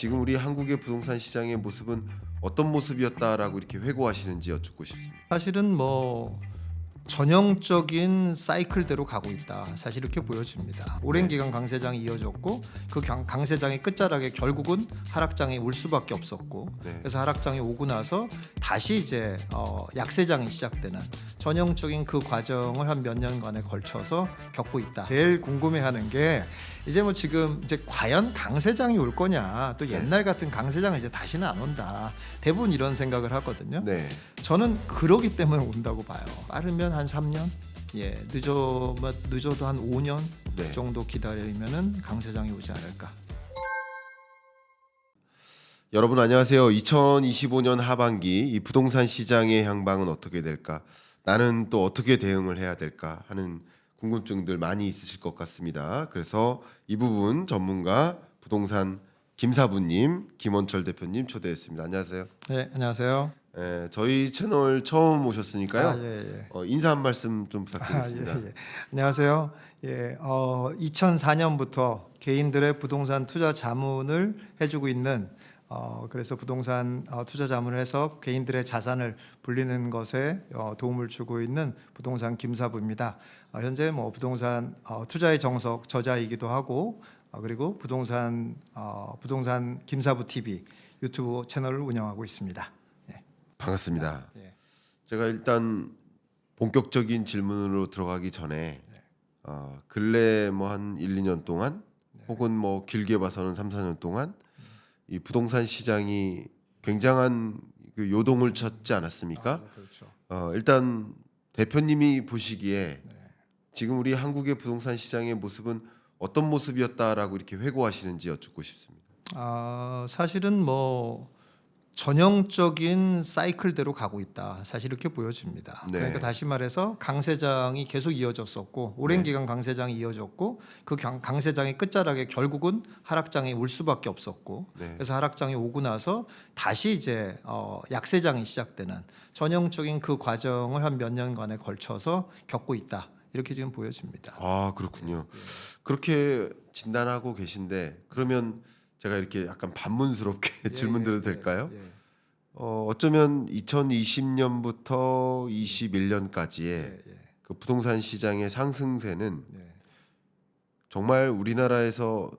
지금 우리 한국의 부동산 시장의 모습은 어떤 모습이었다라고 이렇게 회고하시는지 여쭙고 싶습니다. 사실은 뭐 전형적인 사이클대로 가고 있다. 사실 이렇게 보여집니다. 오랜 기간 강세장이 이어졌고 그 강세장의 끝자락에 결국은 하락장이 올 수밖에 없었고 그래서 하락장이 오고 나서 다시 이제 약세장이 시작되는 전형적인 그 과정을 한 몇 년간에 걸쳐서 겪고 있다. 제일 궁금해하는 게 이제 뭐 지금 이제 과연 강세장이 올 거냐, 또 옛날 같은 강세장은 이제 다시는 안 온다. 대부분 이런 생각을 하거든요. 네. 저는 그러기 때문에 온다고 봐요. 빠르면 한 3년, 늦어도 한 5년 네. 정도 기다리면은 강세장이 오지 않을까. 여러분 안녕하세요. 2025년 하반기 이 부동산 시장의 향방은 어떻게 될까? 나는 또 어떻게 대응을 해야 될까 하는 궁금증들 많이 있으실 것 같습니다. 그래서 이 부분 전문가 부동산 김사부님, 김원철 대표님 초대했습니다. 안녕하세요. 네, 안녕하세요. 저희 채널 처음 오셨으니까요. 예. 인사 한 말씀 좀 부탁드리겠습니다. 예. 안녕하세요. 2004년부터 개인들의 부동산 투자 자문을 해주고 있는 그래서 부동산 투자 자문을 해서 개인들의 자산을 불리는 것에 도움을 주고 있는 부동산 김사부입니다. 현재 뭐 부동산 투자의 정석 저자이기도 하고 그리고 부동산 김사부 TV 유튜브 채널을 운영하고 있습니다. 반갑습니다. 예. 제가 일단 본격적인 질문으로 들어가기 전에 근래 뭐 한 1, 2년 동안 혹은 뭐 길게 봐서는 3, 4년 동안 이 부동산 시장이 굉장한 그 요동을 쳤지 않았습니까? 그렇죠. 일단 대표님이 보시기에 지금 우리 한국의 부동산 시장의 모습은 어떤 모습이었다라고 이렇게 회고하시는지 여쭙고 싶습니다. 사실은 뭐 전형적인 사이클대로 가고 있다. 사실 이렇게 보여집니다. 네. 그러니까 다시 말해서 강세장이 계속 이어졌었고 오랜 기간 강세장이 이어졌고 그 강세장의 끝자락에 결국은 하락장이 올 수밖에 없었고 그래서 하락장이 오고 나서 다시 이제 약세장이 시작되는 전형적인 그 과정을 한 몇 년간에 걸쳐서 겪고 있다. 이렇게 지금 보여집니다. 그렇군요. 그렇게 진단하고 계신데 그러면 제가 이렇게 약간 반문스럽게 질문드려도 될까요? 어쩌면 2020년부터 21년까지의 그 부동산 시장의 상승세는 정말 우리나라에서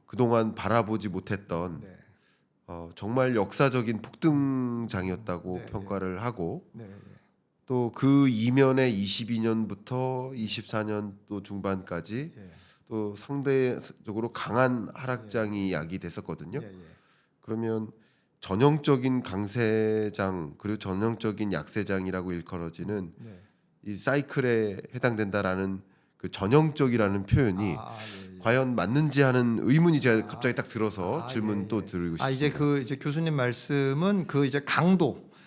그동안 바라보지 못했던 정말 역사적인 폭등장이었다고 평가를 하고 또 그 이면에 22년부터 24년 또 중반까지 또 상대적으로 강한 하락장이 야기됐었거든요. 그러면 전형적인 강세장 그리고 전형적인 약세장이라고 일컬어지는 이 사이클에 해당된다라는 그 전형적이라는 표현이 과연 맞는지 하는 의문이 제가 갑자기 딱 들어서 질문 또 드리고 싶습니다. 이제 교수님 말씀은 그 이제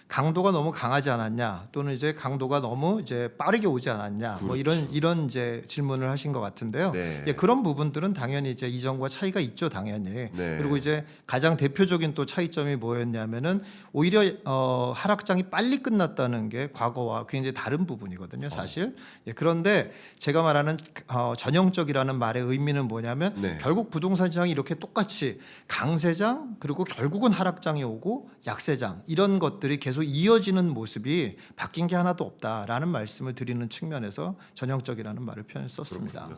강도가 너무 강하지 않았냐 또는 이제 강도가 너무 이제 빠르게 오지 않았냐 뭐 이런 이제 질문을 하신 것 같은데요. 그런 부분들은 당연히 이제 이전과 차이가 있죠, 당연히. 그리고 이제 가장 대표적인 또 차이점이 뭐였냐면은 오히려 하락장이 빨리 끝났다는 게 과거와 굉장히 다른 부분이거든요, 사실. 그런데 제가 말하는 전형적이라는 말의 의미는 뭐냐면 결국 부동산 시장이 이렇게 똑같이 강세장 그리고 결국은 하락장이 오고 약세장 이런 것들이 계속 이어지는 모습이 바뀐 게 하나도 없다라는 말씀을 드리는 측면에서 전형적이라는 말을 썼습니다.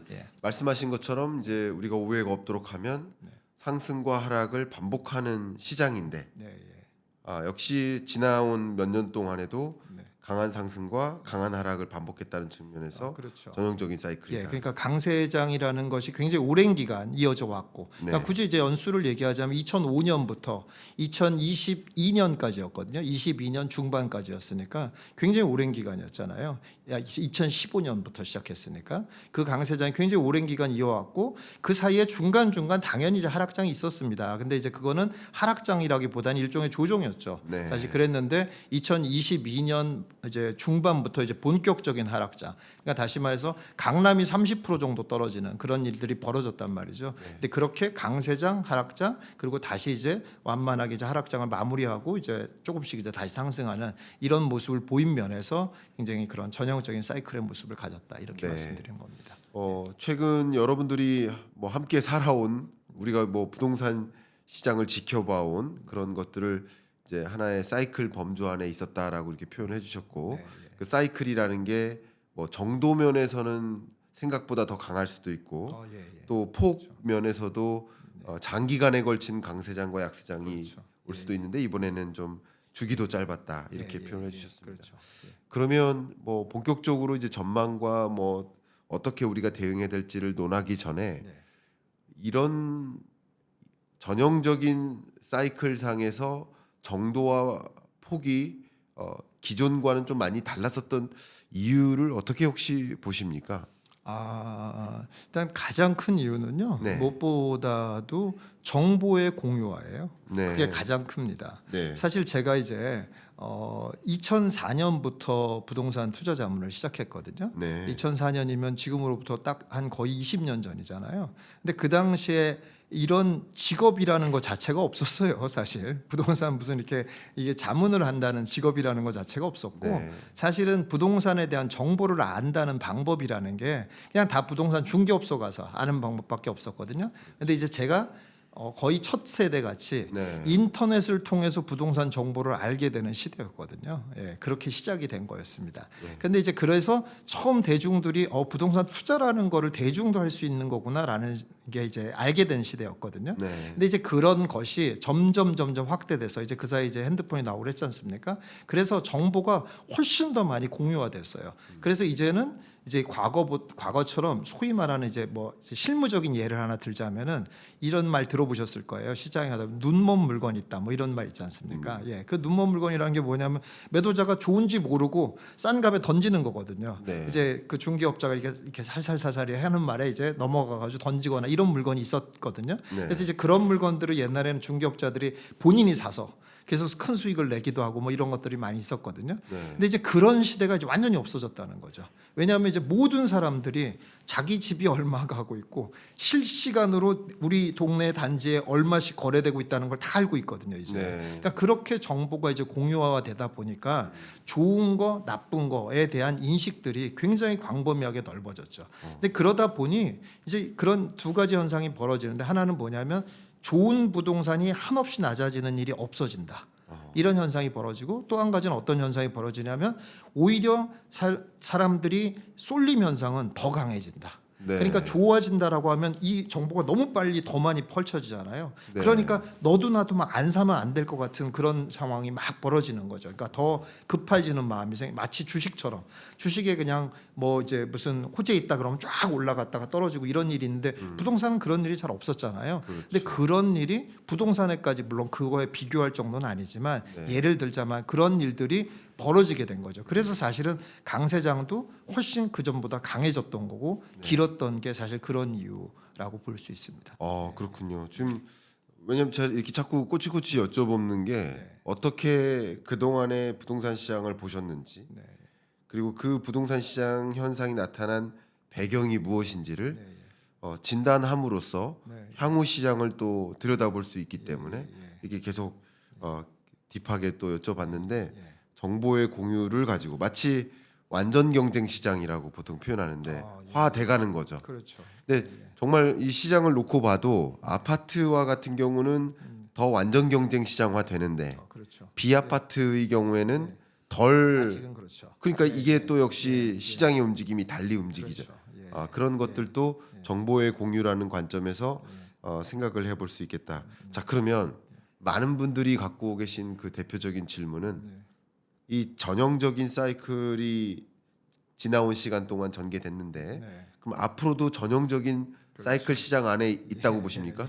말씀하신 것처럼 이제 우리가 오해가 없도록 하면 상승과 하락을 반복하는 시장인데 역시 지나온 몇 년 동안에도 강한 상승과 강한 하락을 반복했다는 측면에서 그렇죠. 전형적인 사이클이다. 그러니까 강세장이라는 것이 굉장히 오랜 기간 이어져 왔고 그러니까 굳이 이제 연수를 얘기하자면 2005년부터 2022년까지였거든요. 22년 중반까지였으니까 굉장히 오랜 기간이었잖아요. 2015년부터 시작했으니까 그 강세장이 굉장히 오랜 기간 이어왔고 그 사이에 중간중간 당연히 이제 하락장이 있었습니다. 근데 이제 그거는 하락장이라기보다는 일종의 조정이었죠. 사실 그랬는데 2022년 이제 중반부터 이제 본격적인 하락장. 그러니까 다시 말해서 강남이 30% 정도 떨어지는 그런 일들이 벌어졌단 말이죠. 근데 그렇게 강세장, 하락장 그리고 다시 이제 완만하게 이제 하락장을 마무리하고 이제 조금씩 이제 다시 상승하는 이런 모습을 보인 면에서 굉장히 그런 전형적인 사이클의 모습을 가졌다 이렇게 말씀드리는 겁니다. 최근 여러분들이 뭐 함께 살아온 우리가 뭐 부동산 시장을 지켜봐온 그런 것들을 이제 하나의 사이클 범주 안에 있었다라고 이렇게 표현해 주셨고 네, 그 사이클이라는 게 뭐 정도 면에서는 생각보다 더 강할 수도 있고 또 폭 면에서도 장기간에 걸친 강세장과 약세장이 그렇죠. 올 수도 있는데 이번에는 좀 주기도 짧았다 이렇게 표현해 주셨습니다. 그렇죠. 그러면 뭐 본격적으로 이제 전망과 뭐 어떻게 우리가 대응해야 될지를 논하기 전에 네. 이런 전형적인 사이클 상에서 정도와 폭이 기존과는 좀 많이 달랐었던 이유를 어떻게 혹시 보십니까? 일단 가장 큰 이유는요. 네. 무엇보다도 정보의 공유화예요. 네. 그게 가장 큽니다. 네. 사실 제가 이제 2004년부터 부동산 투자 자문을 시작했거든요. 네. 2004년이면 지금으로부터 딱 한 거의 20년 전이잖아요. 근데 그 당시에 이런 직업이라는 것 자체가 없었어요. 사실 부동산 무슨 이렇게 이게 자문을 한다는 직업이라는 것 자체가 없었고 네. 사실은 부동산에 대한 정보를 안다는 방법이라는 게 그냥 다 부동산 중개업소 가서 아는 방법밖에 없었거든요. 근데 이제 제가 거의 첫 세대 같이 네. 인터넷을 통해서 부동산 정보를 알게 되는 시대였거든요. 예, 그렇게 시작이 된 거였습니다. 근데 이제 그래서 처음 대중들이 부동산 투자라는 거를 대중도 할 수 있는 거구나라는 게 이제 알게 된 시대였거든요. 네. 근데 이제 그런 것이 점점 확대돼서 이제 그 사이 이제 핸드폰이 나오고 그랬지 않습니까? 그래서 정보가 훨씬 더 많이 공유화됐어요. 그래서 이제는 이제 과거처럼 소위 말하는 이제 뭐 실무적인 예를 하나 들자면은 이런 말 들어보셨을 거예요. 시장에 가다 보면 눈먼 물건 있다 뭐 이런 말 있지 않습니까? 예, 그 눈먼 물건이라는 게 뭐냐면 매도자가 좋은지 모르고 싼 값에 던지는 거거든요. 네. 이제 그 중개업자가 이렇게 살살살살이 하는 말에 이제 넘어가가지고 던지거나 이런 물건이 있었거든요. 네. 그래서 이제 그런 물건들을 옛날에는 중개업자들이 본인이 사서 그래서 큰 수익을 내기도 하고 뭐 이런 것들이 많이 있었거든요. 네. 근데 이제 그런 시대가 이제 완전히 없어졌다는 거죠. 왜냐하면 이제 모든 사람들이 자기 집이 얼마 가고 있고 실시간으로 우리 동네 단지에 얼마씩 거래되고 있다는 걸 다 알고 있거든요. 이제 네. 그러니까 그렇게 정보가 이제 공유화되다 보니까 좋은 거 나쁜 거에 대한 인식들이 굉장히 광범위하게 넓어졌죠. 근데 그러다 보니 이제 그런 두 가지 현상이 벌어지는데 하나는 뭐냐면 좋은 부동산이 한없이 낮아지는 일이 없어진다. 이런 현상이 벌어지고 또 한 가지는 어떤 현상이 벌어지냐면 오히려 사람들이 쏠림 현상은 더 강해진다. 네. 그러니까 좋아진다라고 하면 이 정보가 너무 빨리 더 많이 펼쳐지잖아요. 네. 그러니까 너도 나도 막 안 사면 안 될 것 같은 그런 상황이 막 벌어지는 거죠. 그러니까 더 급해지는 마음이 마치 주식처럼 주식에 그냥 뭐 이제 무슨 호재 있다 그러면 쫙 올라갔다가 떨어지고 이런 일이 있는데 부동산은 그런 일이 잘 없었잖아요. 그렇죠. 근데 그런 일이 부동산에까지 물론 그거에 비교할 정도는 아니지만 네. 예를 들자면 그런 일들이 벌어지게 된 거죠. 그래서 사실은 강세장도 훨씬 그 전보다 강해졌던 거고 길었던 게 사실 그런 이유라고 볼 수 있습니다. 그렇군요. 지금 왜냐면 제가 이렇게 자꾸 꼬치꼬치 여쭤보는 게 어떻게 그동안의 부동산 시장을 보셨는지 그리고 그 부동산 시장 현상이 나타난 배경이 무엇인지를 진단함으로써 향후 시장을 또 들여다볼 수 있기 때문에 이렇게 계속 딥하게 또 여쭤봤는데 정보의 공유를 가지고 마치 완전 경쟁 시장이라고 보통 표현하는데 화돼가는 거죠. 그렇죠. 근데 정말 이 시장을 놓고 봐도 아파트와 같은 경우는 더 완전 경쟁 시장화 되는데 그렇죠. 비아파트의 경우에는 덜 아직은 그렇죠. 그러니까 이게 또 역시 시장의 움직임이 달리 움직이죠. 그렇죠. 그런 것들도 정보의 공유라는 관점에서 생각을 해볼 수 있겠다. 자 그러면 많은 분들이 갖고 계신 그 대표적인 질문은 이 전형적인 사이클이 지나온 시간 동안 전개됐는데 그럼 앞으로도 전형적인 사이클 시장 안에 있다고 보십니까?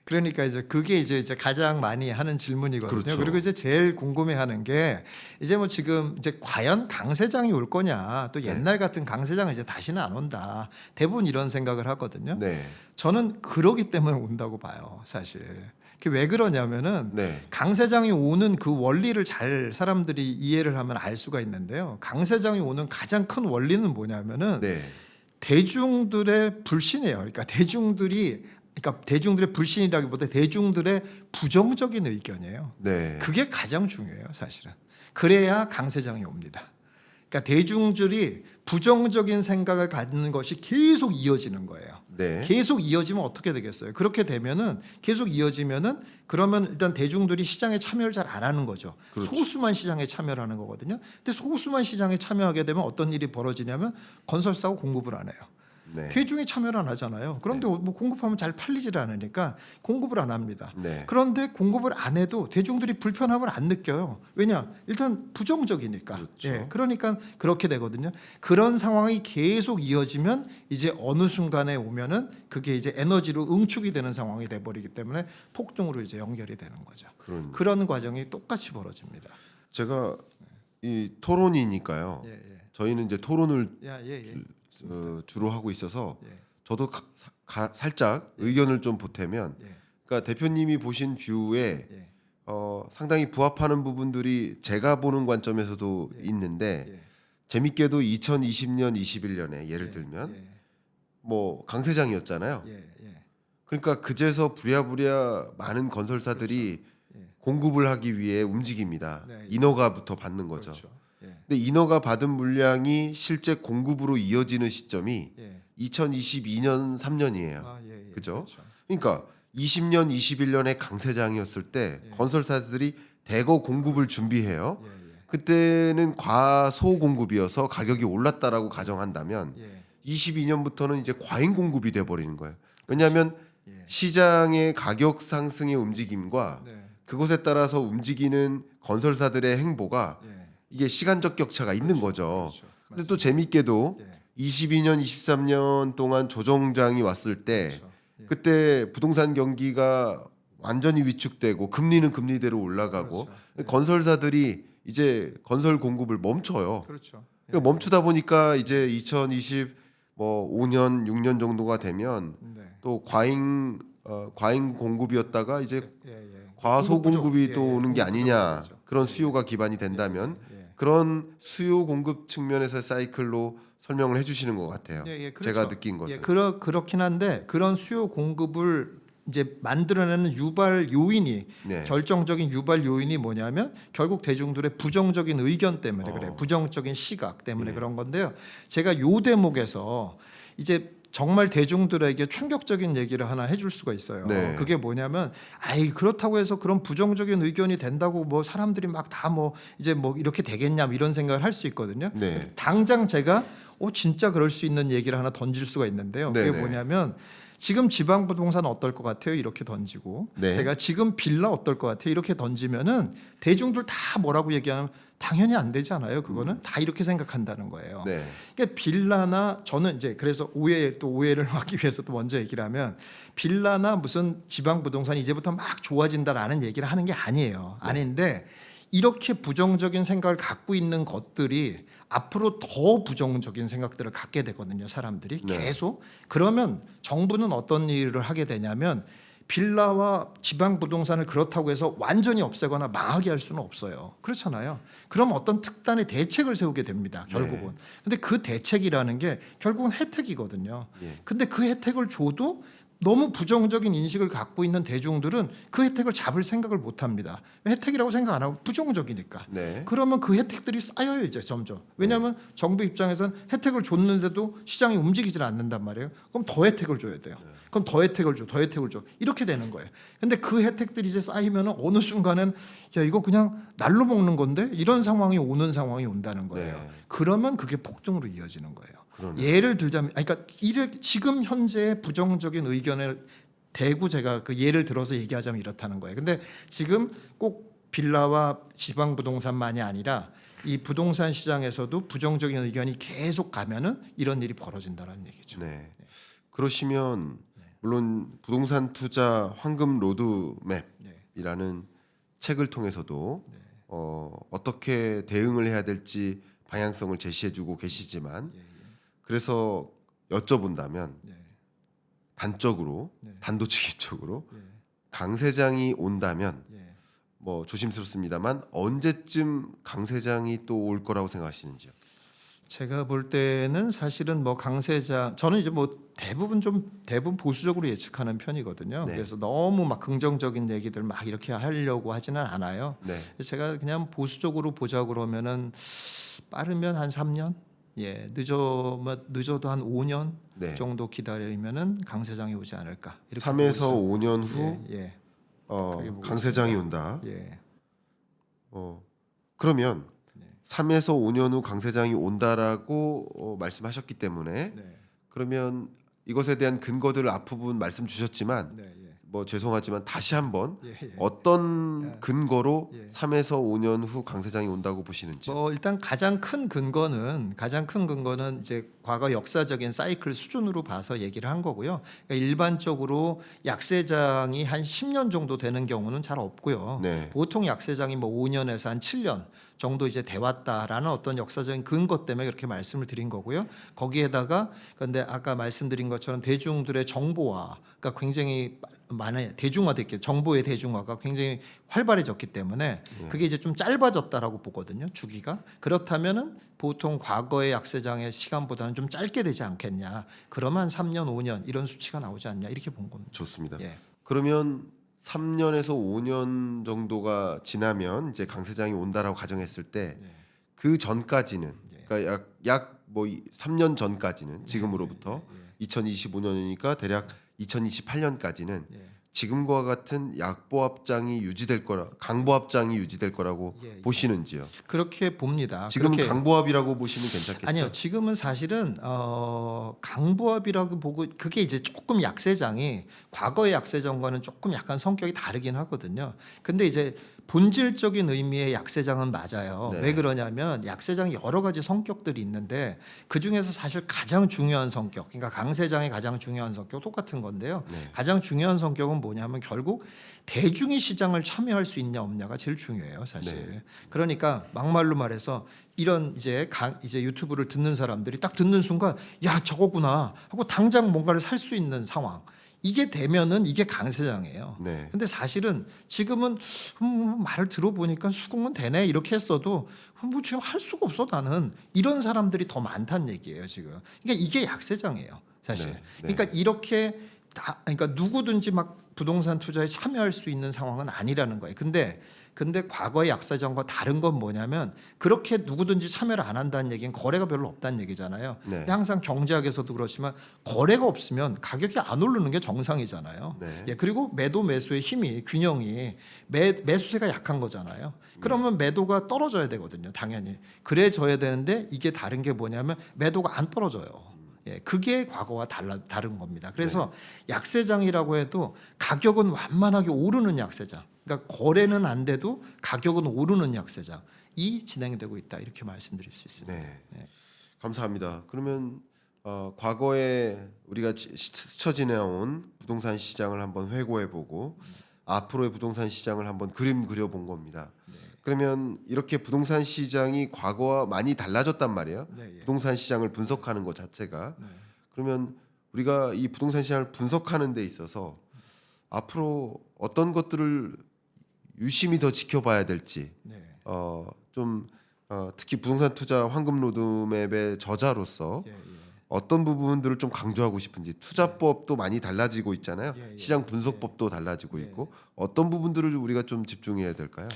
그러니까 이제 그게 이제 가장 많이 하는 질문이거든요. 그렇죠. 그리고 이제 제일 궁금해하는 게 이제 뭐 지금 이제 과연 강세장이 올 거냐, 또 옛날 같은 강세장은 이제 다시는 안 온다. 대부분 이런 생각을 하거든요. 네. 저는 그러기 때문에 온다고 봐요, 사실. 그게 왜 그러냐면은 네. 강세장이 오는 그 원리를 잘 사람들이 이해를 하면 알 수가 있는데요. 강세장이 오는 가장 큰 원리는 뭐냐면은 네. 대중들의 불신이에요. 그러니까 대중들의 불신이라기보다 대중들의 부정적인 의견이에요. 네. 그게 가장 중요해요, 사실은. 그래야 강세장이 옵니다. 그러니까 대중들이 부정적인 생각을 갖는 것이 계속 이어지는 거예요. 네. 계속 이어지면 어떻게 되겠어요? 그렇게 되면은 계속 이어지면은 그러면 일단 대중들이 시장에 참여를 잘 안 하는 거죠. 그렇죠. 소수만 시장에 참여를 하는 거거든요. 근데 소수만 시장에 참여하게 되면 어떤 일이 벌어지냐면 건설사가 공급을 안 해요. 네. 대중이 참여를 안 하잖아요. 그런데 뭐 공급하면 잘 팔리질 않으니까 공급을 안 합니다. 네. 그런데 공급을 안 해도 대중들이 불편함을 안 느껴요. 왜냐? 일단 부정적이니까. 그렇죠. 예, 그러니까 그렇게 되거든요. 그런 상황이 계속 이어지면 이제 어느 순간에 오면은 그게 이제 에너지로 응축이 되는 상황이 돼 버리기 때문에 폭동으로 이제 연결이 되는 거죠. 그런 과정이 똑같이 벌어집니다. 제가 이 토론이니까요. 예, 예. 저희는 이제 토론을 주로 하고 있어서 예. 저도 살짝 의견을 좀 보태면, 예. 그러니까 대표님이 보신 뷰에 예. 상당히 부합하는 부분들이 제가 보는 관점에서도 있는데, 예. 재밌게도 2020년, 21년에 예를 들면 예. 뭐 강세장이었잖아요. 예. 예. 그러니까 그제서 부랴부랴 많은 건설사들이 공급을 하기 위해 움직입니다. 네. 인허가부터 받는 거죠. 그렇죠. 예. 근데 인허가 받은 물량이 실제 공급으로 이어지는 시점이 예. 2022년 3년이에요. 아, 예, 예. 그죠? 그렇죠. 그러니까 20년, 21년에 강세장이었을 때 건설사들이 대거 공급을 준비해요. 예, 예. 그때는 과소 공급이어서 가격이 올랐다라고 가정한다면 예. 22년부터는 이제 과잉 공급이 돼 버리는 거예요. 왜냐하면 예. 시장의 가격 상승의 움직임과 네. 그것에 따라서 움직이는 건설사들의 행보가 예. 이게 시간적 격차가 있는 거죠. 그렇죠. 근데 또 재밌게도 예. 22년, 23년 동안 조정장이 왔을 때 그렇죠. 예. 그때 부동산 경기가 완전히 위축되고 금리는 금리대로 올라가고 그렇죠. 건설사들이 이제 건설 공급을 멈춰요. 그렇죠. 그러니까 멈추다 보니까 이제 2025년, 6년 정도가 되면 네. 또 과잉 공급이었다가 이제 예, 예. 과소 공급 부족. 공급이 또 예, 예. 오는 게 공급 아니냐, 부족이죠. 그런 수요가 기반이 된다면 예, 예. 그런 수요 공급 측면에서 사이클로 설명을 해주시는 것 같아요. 예, 예, 그렇죠. 제가 느낀 것은. 예, 그렇긴 한데 그런 수요 공급을 이제 만들어내는 유발 요인이 네. 결정적인 유발 요인이 뭐냐면 결국 대중들의 부정적인 의견 때문에 그래요. 부정적인 시각 때문에 예. 그런 건데요. 제가 요 대목에서 이제 정말 대중들에게 충격적인 얘기를 하나 해줄 수가 있어요. 네. 그게 뭐냐면, 아이 그렇다고 해서 그런 부정적인 의견이 된다고 뭐 사람들이 막 다 뭐 이제 뭐 이렇게 되겠냐 이런 생각을 할 수 있거든요. 네. 당장 제가 진짜 그럴 수 있는 얘기를 하나 던질 수가 있는데요. 그게 네네. 뭐냐면 지금 지방 부동산 어떨 것 같아요? 이렇게 던지고 네. 제가 지금 빌라 어떨 것 같아요? 이렇게 던지면은 대중들 다 뭐라고 얘기하면 당연히 안 되지 않아요? 그거는 다 이렇게 생각한다는 거예요. 네. 그러니까 빌라나 저는 이제 그래서 오해를 막기 위해서 또 먼저 얘기를 하면 빌라나 무슨 지방 부동산이 이제부터 막 좋아진다라는 얘기를 하는 게 아니에요. 아닌데 이렇게 부정적인 생각을 갖고 있는 것들이 앞으로 더 부정적인 생각들을 갖게 되거든요. 사람들이 네. 계속. 그러면 정부는 어떤 일을 하게 되냐면 빌라와 지방 부동산을 그렇다고 해서 완전히 없애거나 망하게 할 수는 없어요. 그렇잖아요. 그럼 어떤 특단의 대책을 세우게 됩니다. 결국은. 네. 근데 그 대책이라는 게 결국은 혜택이거든요. 예. 근데 그 혜택을 줘도 너무 부정적인 인식을 갖고 있는 대중들은 그 혜택을 잡을 생각을 못 합니다. 혜택이라고 생각 안 하고 부정적이니까. 네. 그러면 그 혜택들이 쌓여요 이제 점점. 왜냐하면 정부 입장에서는 혜택을 줬는데도 시장이 움직이질 않는단 말이에요. 그럼 더 혜택을 줘야 돼요. 그럼 더 혜택을 줘, 더 혜택을 줘. 이렇게 되는 거예요. 근데 그 혜택들이 이제 쌓이면 어느 순간은 야 이거 그냥 날로 먹는 건데 이런 상황이 온다는 거예요. 네. 그러면 그게 폭동으로 이어지는 거예요. 그러네요. 예를 들자면, 그러니까 지금 현재 부정적인 의견을 대고 제가 그 예를 들어서 얘기하자면 이렇다는 거예요. 근데 지금 꼭 빌라와 지방 부동산만이 아니라 이 부동산 시장에서도 부정적인 의견이 계속 가면은 이런 일이 벌어진다는 얘기죠. 네. 그러시면 물론 부동산 투자 황금 로드맵이라는 책을 통해서도 어떻게 대응을 해야 될지 방향성을 제시해주고 계시지만, 그래서 여쭤본다면 단적으로 단도직입적으로 강세장이 온다면 뭐 조심스럽습니다만 언제쯤 강세장이 또 올 거라고 생각하시는지요? 제가 볼 때는 사실은 뭐 강세장 저는 이제 뭐 대부분 보수적으로 예측하는 편이거든요. 네. 그래서 너무 막 긍정적인 얘기들 막 이렇게 하려고 하지는 않아요. 네. 제가 그냥 보수적으로 보자 그러면은 빠르면 한 3년, 예, 늦어도 한 5년 네. 정도 기다리면은 강세장이 오지 않을까. 이렇게 3에서 보고 5년 있어요. 후 예, 그렇게 보고 강세장이 온다. 예. 그러면 3에서 5년 후 강세장이 온다라고 말씀하셨기 때문에 네. 그러면 이것에 대한 근거들을 앞부분 말씀 주셨지만 네, 예. 뭐 죄송하지만 다시 한번 예, 예. 어떤 근거로 예. 3에서 5년 후 강세장이 온다고 보시는지. 뭐 일단 가장 큰 근거는 이제 과거 역사적인 사이클 수준으로 봐서 얘기를 한 거고요. 그러니까 일반적으로 약세장이 한 10년 정도 되는 경우는 잘 없고요. 네. 보통 약세장이 뭐 5년에서 한 7년 정도 이제 돼 왔다라는 어떤 역사적인 근거 때문에 그렇게 말씀을 드린 거고요. 거기에다가 근데 아까 말씀드린 것처럼 대중들의 정보화가 굉장히 많아요. 대중화됐기 정보의 대중화가 굉장히 활발해졌기 때문에 그게 이제 좀 짧아졌다라고 보거든요. 주기가. 그렇다면은 보통 과거의 약세장의 시간보다는 좀 짧게 되지 않겠냐. 그러면 3년, 5년 이런 수치가 나오지 않냐. 이렇게 본 겁니다. 좋습니다. 예. 그러면 3년에서 5년 정도가 지나면 이제 강세장이 온다라고 가정했을 때 그 전까지는 그러니까 약 뭐 3년 전까지는 지금으로부터 2025년이니까 대략 2028년까지는 지금과 같은 약보합장이 유지될 거라 강보합장이 유지될 거라고 보시는지요? 그렇게 봅니다. 지금 그렇게 강보합이라고 보시면 괜찮겠죠? 아니요, 지금은 사실은 강보합이라고 보고 그게 이제 조금 약세장이 과거의 약세장과는 조금 약간 성격이 다르긴 하거든요. 근데 이제 본질적인 의미의 약세장은 맞아요. 네. 왜 그러냐면 약세장이 여러 가지 성격들이 있는데 그 중에서 사실 가장 중요한 성격, 그러니까 강세장의 가장 중요한 성격 똑같은 건데요. 네. 가장 중요한 성격은 뭐냐면 결국 대중이 시장을 참여할 수 있냐 없냐가 제일 중요해요, 사실. 네. 그러니까 막말로 말해서 이런 이제 유튜브를 듣는 사람들이 딱 듣는 순간 야 저거구나 하고 당장 뭔가를 살 수 있는 상황. 이게 되면은 이게 강세장이에요. 네. 근데 사실은 지금은 말을 들어보니까 수긍은 되네 이렇게 했어도 뭐 지금 할 수가 없어 나는 이런 사람들이 더 많다는 얘기예요 지금. 그러니까 이게 약세장이에요 사실. 네. 네. 그러니까 이렇게 그러니까 누구든지 막 부동산 투자에 참여할 수 있는 상황은 아니라는 거예요. 근데 과거의 약세장과 다른 건 뭐냐면 그렇게 누구든지 참여를 안 한다는 얘기는 거래가 별로 없다는 얘기잖아요. 네. 근데 항상 경제학에서도 그렇지만 거래가 없으면 가격이 안 오르는 게 정상이잖아요. 네. 예, 그리고 매도 매수의 힘이 균형이 매수세가 약한 거잖아요. 그러면 매도가 떨어져야 되거든요. 당연히. 그래져야 되는데 이게 다른 게 뭐냐면 매도가 안 떨어져요. 예, 그게 과거와 다른 겁니다. 그래서 약세장이라고 해도 가격은 완만하게 오르는 약세장. 그러니까 거래는 안 돼도 가격은 오르는 약세장이 진행되고 있다. 이렇게 말씀드릴 수 있습니다. 네. 감사합니다. 그러면 과거에 우리가 스쳐 지나온 부동산 시장을 한번 회고해보고 앞으로의 부동산 시장을 한번 그림 그려본 겁니다. 그러면 이렇게 부동산 시장이 과거와 많이 달라졌단 말이에요. 네, 예. 부동산 시장을 분석하는 것 자체가. 그러면 우리가 이 부동산 시장을 분석하는 데 있어서 앞으로 어떤 것들을 유심히 더 지켜봐야 될지 네. 특히 부동산 투자 황금 로드맵의 저자로서 예, 예. 어떤 부분들을 좀 강조하고 싶은지 투자법도 많이 달라지고 있잖아요. 예, 예. 시장 분석법도 달라지고 있고 어떤 부분들을 우리가 좀 집중해야 될까요?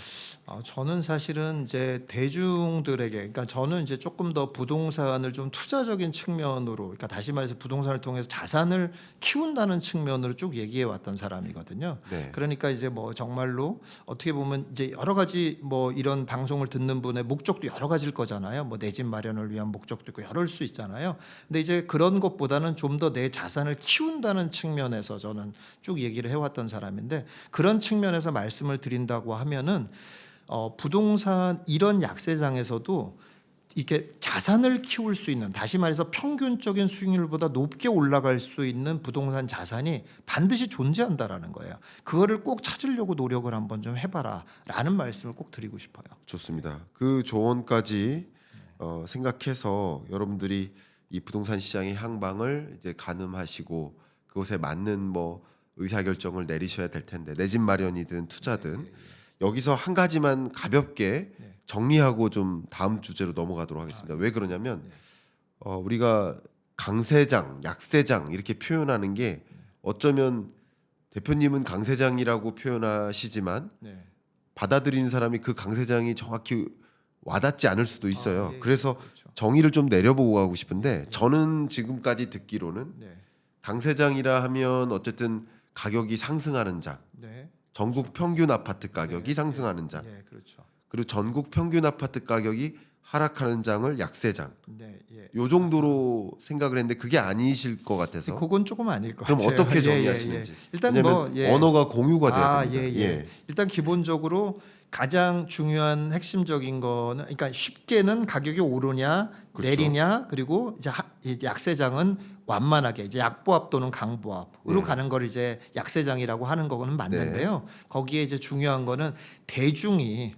저는 사실은 이제 대중들에게, 그러니까 저는 이제 조금 더 부동산을 좀 투자적인 측면으로, 그러니까 다시 말해서 부동산을 통해서 자산을 키운다는 측면으로 쭉 얘기해 왔던 사람이거든요. 네. 그러니까 이제 뭐 정말로 어떻게 보면 이제 여러 가지 뭐 이런 방송을 듣는 분의 목적도 여러 가지일 거잖아요. 뭐 내 집 마련을 위한 목적도 있고 여러일 수 있잖아요. 근데 이제 그런 것보다는 좀 더 내 자산을 키운다는 측면에서 저는 쭉 얘기를 해왔던 사람인데 그런 측면에서 말씀을 드린다고 하면은 부동산 이런 약세장에서도 이렇게 자산을 키울 수 있는, 다시 말해서 평균적인 수익률보다 높게 올라갈 수 있는 부동산 자산이 반드시 존재한다라는 거예요. 그거를 꼭 찾으려고 노력을 한번 좀 해봐라라는 말씀을 꼭 드리고 싶어요. 좋습니다. 그 조언까지 생각해서 여러분들이 이 부동산 시장의 향방을 이제 가늠하시고 그것에 맞는 뭐 의사결정을 내리셔야 될 텐데 내 집 마련이든 투자든 여기서 한 가지만 가볍게 정리하고 좀 다음 주제로 넘어가도록 하겠습니다. 왜 그러냐면 우리가 강세장, 약세장 이렇게 표현하는 게 어쩌면 대표님은 강세장이라고 표현하시지만 네. 받아들이는 사람이 그 강세장이 정확히 와닿지 않을 수도 있어요. 예, 그래서 그렇죠. 정의를 좀 내려보고 가고 싶은데 저는 지금까지 듣기로는 네. 강세장이라 하면 어쨌든 가격이 상승하는 장, 네. 전국 평균 아파트 가격이 상승하는 장, 예, 그렇죠. 그리고 전국 평균 아파트 가격이 하락하는 장을 약세장. 네, 예. 요 정도로 생각을 했는데 그게 아니실 것 같아서. 그건 조금 아닐 것 그럼 같아요. 어떻게 예, 정리하시는지. 일단 왜냐면 뭐 언어가 공유가 돼야 됩니다. 예. 일단 기본적으로 가장 중요한 핵심적인 거는 그러니까 쉽게는 가격이 오르냐 그렇죠. 내리냐 그리고 이제 이 약세장은 완만하게 이제 약보합 또는 강보합으로 가는 걸 이제 약세장이라고 하는 거는 맞는데요. 거기에 이제 중요한 거는 대중이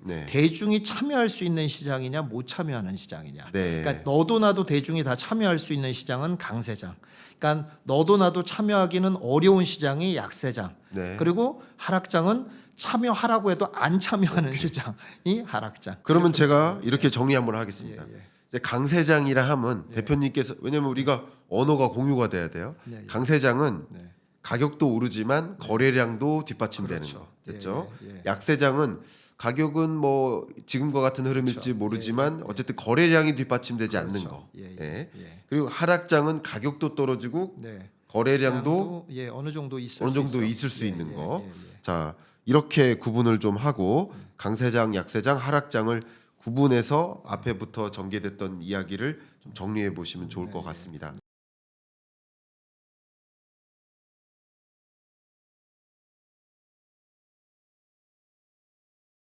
참여할 수 있는 시장이냐 못 참여하는 시장이냐. 그러니까 너도 나도 대중이 다 참여할 수 있는 시장은 강세장. 그러니까 너도 나도 참여하기는 어려운 시장이 약세장. 그리고 하락장은 참여하라고 해도 안 참여하는 시장이 하락장. 그러면 제가 이렇게 정리 한번 하겠습니다. 이제 강세장이라 하면 예. 대표님께서 왜냐하면 우리가 언어가 공유가 돼야 돼요. 예. 강세장은 네. 가격도 오르지만 거래량도 뒷받침되는 그렇죠. 거 됐죠. 예. 약세장은 가격은 뭐 지금과 같은 흐름일지 그렇죠. 모르지만 어쨌든 거래량이 뒷받침되지 않는 그렇죠. 거. 예. 그리고 하락장은 가격도 떨어지고 네. 거래량도 어느 정도 있을 어느 수 정도 있어. 있을 수 있는 거. 예. 자, 이렇게 구분을 좀 하고 강세장, 약세장, 하락장을 구분해서 앞에부터 전개됐던 이야기를 좀 정리해 보시면 좋을 것 같습니다.